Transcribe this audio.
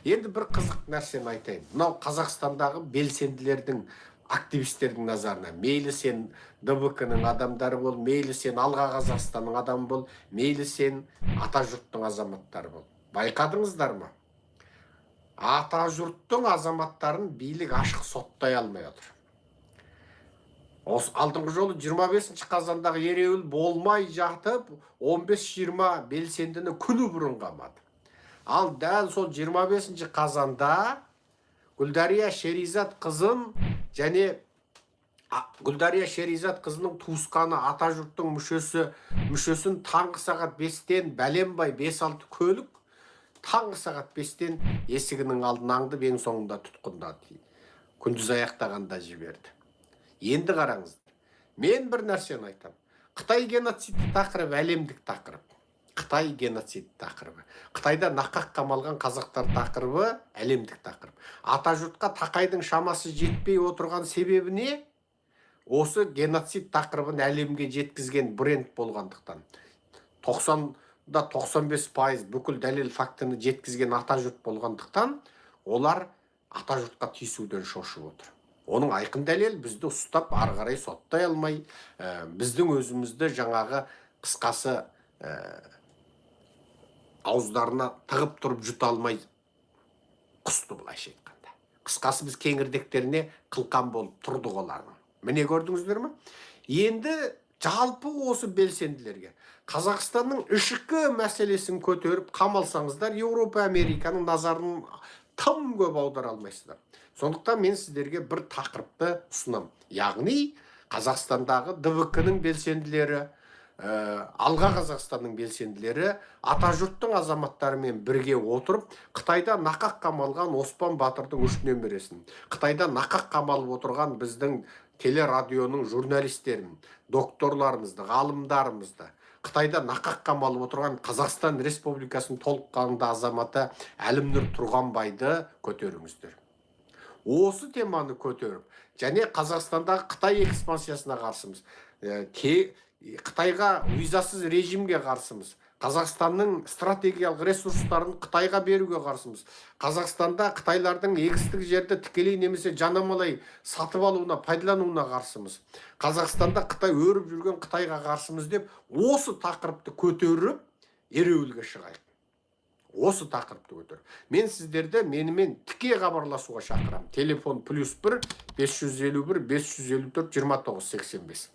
Енді бір қызық нәрсені айтайын. Мынау Қазақстандағы белсенділердің, активистердің назарына. Мейлі сен ДБК-ның адамдары бол, мейлі сен Алға Қазақстанның адамы бол, мейлі сен ата жұрттың азаматтары бол. Байқадыңыздар ма? Ата жұрттың азаматтарын билік ашық соттай алмай отыр. Осы алдыңғы жолы 25 қазандағы ереуіл болмай жатып, 15-20 белсендіні күні бұрын қамады. Ал дәл сол 25 қазанда Гүлдария Шеризат қызын және Гүлдария Шеризат қызының туысқаны ата жұрттың мүшесін таңғы сағат 5-тен бәленбай 5-6 көлік таңғы сағат 5-тен есігінің алдын аңдып ең соңында тұтқындады. Күндіз аяқтағанда жіберді. Енді қараңыздар. Мен бір нәрсені айтам. Қытай геноциді тақырыбы әлемдік тақырып. Қытай геноциді тақырыбы. Қытайда нақақ қамалған қазақтар тақырыбы әлемдік тақырып. Ата жұртқа Тақайдың шамасы жетпей отырған себебі не? Осы геноцид тақырыбын әлемге жеткізген бренд болғандықтан. 90-95% бүкіл дәлел фактіні жеткізген ата жұрт болғандықтан, олар ата жұртқа тиісуден шошып отыр. Оның айқын дәлел бізді ұстап ары қарай соттай алмай, біздің өзімізді жаңағы қысқасы ауыздарына тығып тұрып жұта алмай құсты былайша айтқанда. Қысқасы біз кеңірдектеріне қылқан болып тұрдық олардың. Міне көрдіңіздер ме? Енді жалпы осы белсенділерге Қазақстанның ішкі мәселесін көтеріп қамалсаңыздар, Еуропа, Американың назарын тым көп аудара алмайсыздар. Сондықтан мен сіздерге бір тақырыпты ұсынам. Яғни Қазақстандағы ДБК-ның белсенділері, Алға Қазақстанның белсенділері ата жұрттың азаматтарымен бірге отырып, Қытайда нақақ қамалған Оспан Батырдың үш немересін, Қытайда нақақ қамалып отырған біздің телерадионың журналистерін, докторларымызды, ғалымдарымызды, Қытайда нақақ қамалып отырған Қазақстан Республикасының толыққанды азаматы Әлімнұр Тұрғанбайды көтеріңіздер. Осы теманы көтеріп, және Қазақстандағы Қытай экспансиясына қарсымыз, Қытайға визасыз режимге қарсымыз, Қазақстанның стратегиялық ресурстарын Қытайға беруге қарсымыз, Қазақстанда Қытайлардың егістік жерді тікелей немесе жанамалай сатып алуына, пайдалануына қарсымыз, Қазақстанда Қытай өріп жүрген Қытайға қарсымыз деп, осы тақырыпты көтеріп, ереуілге шығайық. Осы тақырыпты көтеріп. Мен сіздерді менімен тіке хабарласуға шақырам. Телефон +1 551 554 29 85.